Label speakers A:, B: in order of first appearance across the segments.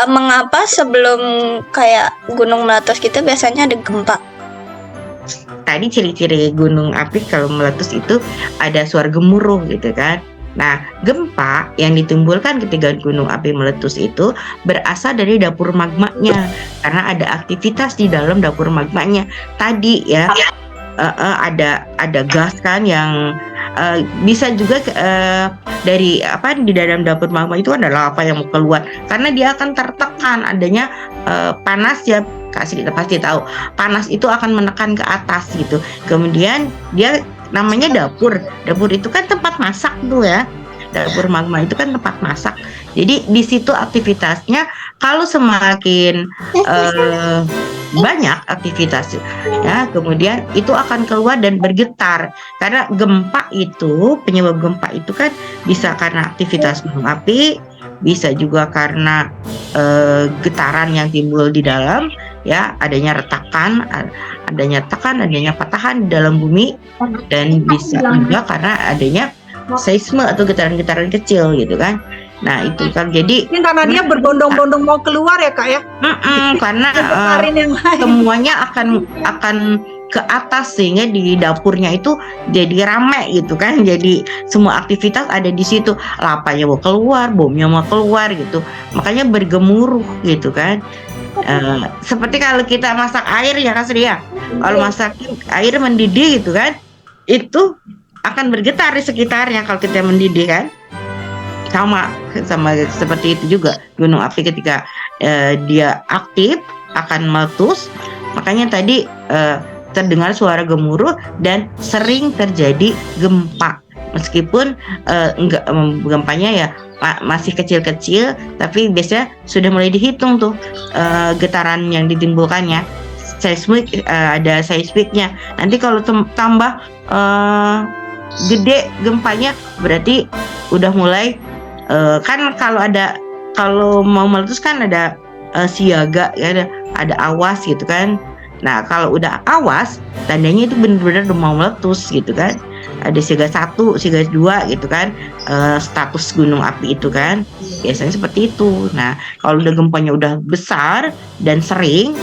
A: Mengapa sebelum kayak gunung meletus gitu biasanya ada gempa?
B: Tadi ciri-ciri gunung api kalau meletus itu ada suara gemuruh gitu kan. Nah, gempa yang ditimbulkan ketika gunung api meletus itu berasal dari dapur magmanya karena ada aktivitas di dalam dapur magmanya. Tadi ya, ada gas kan yang bisa juga dari apa di dalam dapur magma itu adalah apa yang mau keluar karena dia akan tertekan adanya panas ya. Kasih kita pasti tahu panas itu akan menekan ke atas gitu. Kemudian dia namanya dapur itu kan tempat masak tuh ya, dapur magma itu kan tempat masak. Jadi di situ aktivitasnya kalau semakin banyak aktivitas ya, kemudian itu akan keluar dan bergetar karena gempa itu, penyebab gempa itu kan bisa karena aktivitas gunung api, bisa juga karena getaran yang timbul di dalam ya, adanya retakan, adanya patahan di dalam bumi, dan bisa juga karena adanya seisme atau getaran-getaran kecil gitu kan. Nah itu kan jadi
C: karena dia berbondong-bondong mau keluar ya kak ya.
B: Karena semuanya akan ke atas sehingga di dapurnya itu jadi rame gitu kan. Jadi semua aktivitas ada di situ. Lapanya mau keluar, bomnya mau keluar gitu. Makanya bergemuruh gitu kan. Seperti kalau kita masak air ya Kak Sri ya. Kalau masak air mendidih gitu kan, itu akan bergetar di sekitarnya kalau kita mendidih kan. Sama seperti itu juga gunung api ketika dia aktif akan meletus. Makanya tadi terdengar suara gemuruh dan sering terjadi gempa. Meskipun gempanya ya masih kecil-kecil, tapi biasanya sudah mulai dihitung tuh getaran yang ditimbulkannya. Seismik, ada seismiknya. Nanti kalau tambah gede gempanya berarti udah mulai kan kalau mau meletus kan ada siaga ya, ada awas gitu kan. Nah kalau udah awas tandanya itu benar-benar udah mau meletus gitu kan. Ada siaga 1, siaga 2 gitu kan, status gunung api itu kan biasanya seperti itu. Nah kalau udah gempanya udah besar dan sering,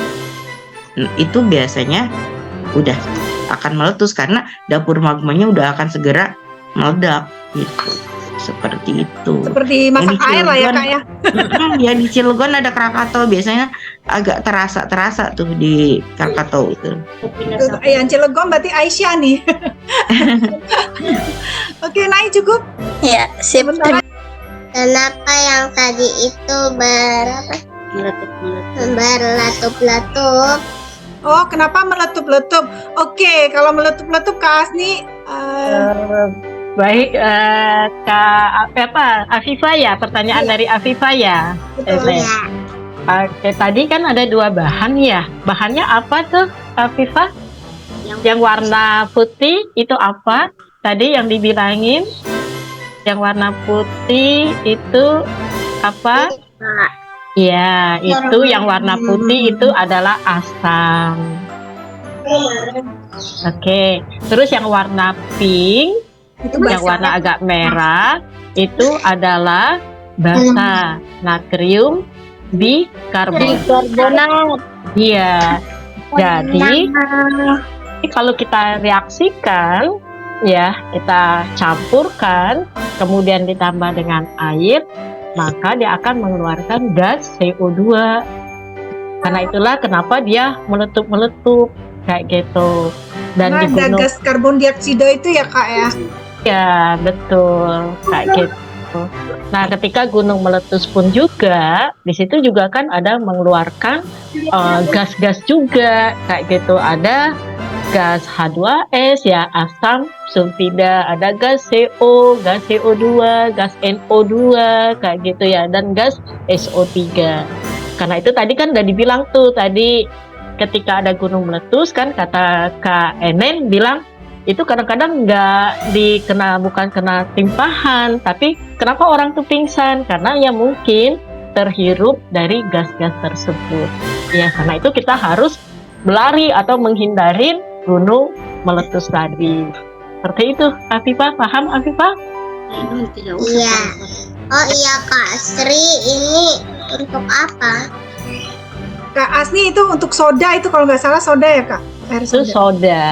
B: itu biasanya udah akan meletus karena dapur magmanya udah akan segera meledak gitu. Seperti itu.
C: Seperti masak air lah ya kak ya.
B: Ya di Cilegon ada Krakatau, biasanya agak terasa tuh di Krakatau itu.
C: Yang Cilegon berarti Aisyah nih. Oke, naik cukup.
A: Ya, sip.
D: Kenapa yang tadi itu berlatup-latup?
C: Oh, kenapa meletup-letup? Oke, kalau meletup-letup Kak Asni
E: baik, Kak Afifah ya, pertanyaan dari Afifah ya.
D: Betul ya.
E: Oke, tadi kan ada 2 bahan ya. Bahannya apa tuh Afifah? Yang warna putih itu apa? Tadi yang dibilangin yang warna putih itu apa? Ya, itu yang warna putih itu adalah asam. Oke, terus yang warna pink, yang warna agak merah itu adalah basa, natrium bikarbonat. Iya. Jadi kalau kita reaksikan ya, kita campurkan kemudian ditambah dengan air, maka dia akan mengeluarkan gas CO2. Karena itulah kenapa dia meletup-meletup kayak gitu. Dan di
C: ada gas karbon dioksida itu ya kak ya.
E: Ya betul kayak gitu. Nah ketika gunung meletus pun juga di situ juga kan ada mengeluarkan gas-gas juga kayak gitu. Ada gas H2S ya, asam sulfida, ada gas CO, gas CO2, gas NO2 kayak gitu ya, dan gas SO3. Karena itu tadi kan udah dibilang tuh tadi ketika ada gunung meletus kan kata Kak Enen bilang itu kadang-kadang bukan kena timpahan, tapi kenapa orang tuh pingsan? Karena ya mungkin terhirup dari gas-gas tersebut. Ya karena itu kita harus berlari atau menghindari gunung meletus tadi. Seperti itu, Afifah, paham Afifah?
D: Iya. Oh iya Kak Sri, ini Untuk apa?
C: Kak Asni itu untuk soda itu kalau nggak salah soda ya Kak? Air
E: Itu
C: soda.
E: soda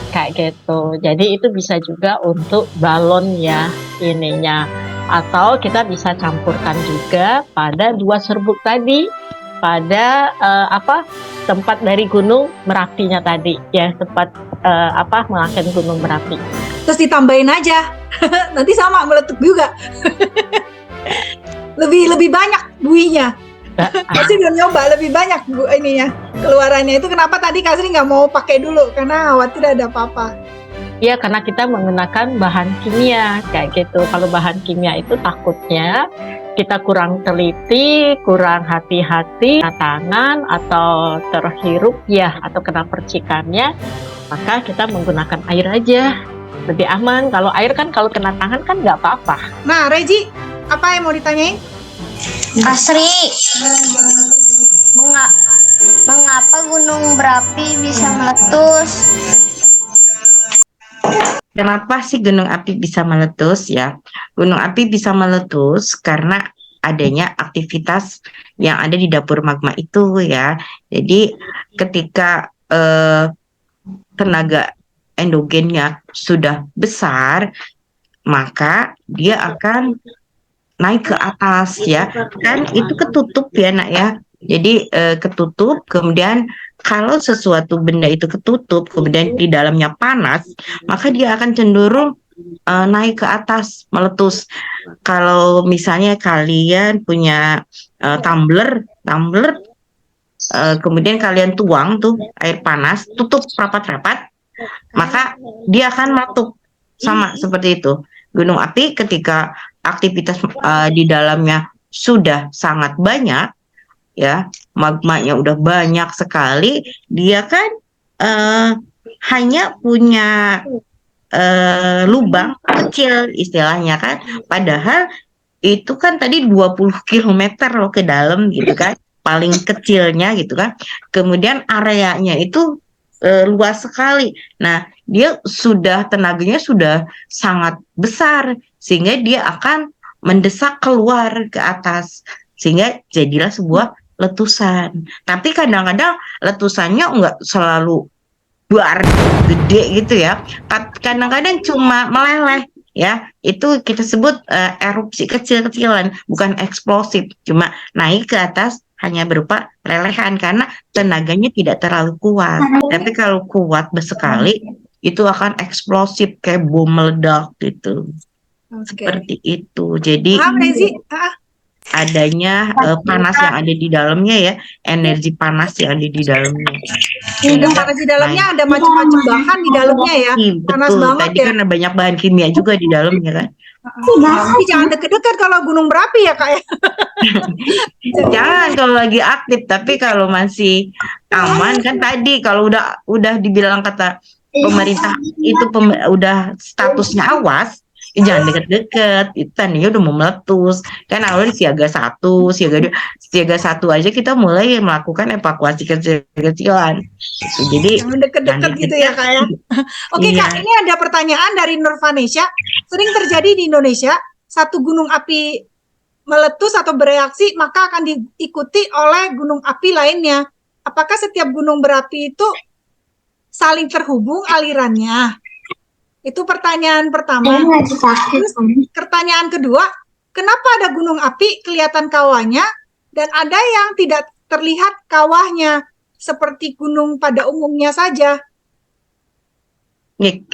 E: kayak gitu. Jadi itu bisa juga untuk balon ya ininya. Atau kita bisa campurkan juga pada 2 serbuk tadi pada tempat dari Gunung Merapinya tadi ya, tempat mengaken Gunung Merapi.
C: Terus ditambahin aja. Nanti sama meletup juga. lebih banyak buinya. Kasih udah nyoba lebih banyak bu ininya keluarannya. Itu kenapa tadi Kasih nggak mau pakai dulu karena khawatir ada apa-apa.
E: Ya, karena kita menggunakan bahan kimia kayak gitu. Kalau bahan kimia itu takutnya kita kurang teliti, kurang hati-hati, kena tangan atau terhirup ya, atau kena percikannya, maka kita menggunakan air aja. Lebih aman. Kalau air kan kalau kena tangan kan nggak apa-apa.
C: Nah, Reji, apa yang mau ditanyain?
A: Asri, mengapa gunung berapi bisa meletus?
B: Kenapa sih gunung api bisa meletus ya? Gunung api bisa meletus karena adanya aktivitas yang ada di dapur magma itu ya. Jadi ketika tenaga endogennya sudah besar, maka dia akan naik ke atas ya. Kan itu ketutup ya nak ya. Jadi ketutup, kemudian kalau sesuatu benda itu ketutup, kemudian di dalamnya panas, maka dia akan cenderung naik ke atas, meletus. Kalau misalnya kalian punya tumbler, kemudian kalian tuang tuh air panas, tutup rapat-rapat, maka dia akan meletup. Sama seperti itu. Gunung api ketika aktivitas di dalamnya sudah sangat banyak, ya magmanya udah banyak sekali, dia kan hanya punya lubang kecil istilahnya kan, padahal itu kan tadi 20 km loh ke dalam gitu kan, paling kecilnya gitu kan, kemudian areanya itu luas sekali. Nah dia tenaganya sudah sangat besar sehingga dia akan mendesak keluar ke atas sehingga jadilah sebuah letusan. Tapi kadang-kadang letusannya nggak selalu buar gede gitu ya. Kadang-kadang cuma meleleh ya. Itu kita sebut erupsi kecil-kecilan, bukan eksplosif. Cuma naik ke atas hanya berupa lelehan karena tenaganya tidak terlalu kuat. Tapi kalau kuat sekali itu akan eksplosif kayak bom meledak gitu. Seperti itu. Jadi
C: Paham Rezi?
B: adanya panas yang ada di dalamnya ya, energi panas yang ada di dalamnya.
C: Ada panas di dalamnya, ada macam-macam bahan di dalamnya ya. Panas
B: Betul.
C: banget
B: Tadi
C: ya.
B: kan ada banyak bahan kimia juga di dalamnya kan.
C: Tapi jangan deket-deket kalau gunung berapi ya Kak ya.
B: Jangan kalau lagi aktif, tapi kalau masih aman kan tadi kalau udah dibilang kata pemerintah itu udah statusnya awas, jangan deket-deket, itu tandanya udah mau meletus. Kan awalnya siaga 1, siaga 1 aja kita mulai melakukan evakuasi kecil-kecilan. Jadi
C: Jangan deket-deket gitu ya Kak ya. Oke
B: Iya.
C: Kak, ini ada pertanyaan dari Nurvanesha. Sering terjadi di Indonesia, satu gunung api meletus atau bereaksi maka akan diikuti oleh gunung api lainnya. Apakah setiap gunung berapi itu saling terhubung alirannya? Itu pertanyaan pertama. Terus pertanyaan kedua, kenapa ada gunung api kelihatan kawahnya dan ada yang tidak terlihat kawahnya seperti gunung pada umumnya saja?
B: nih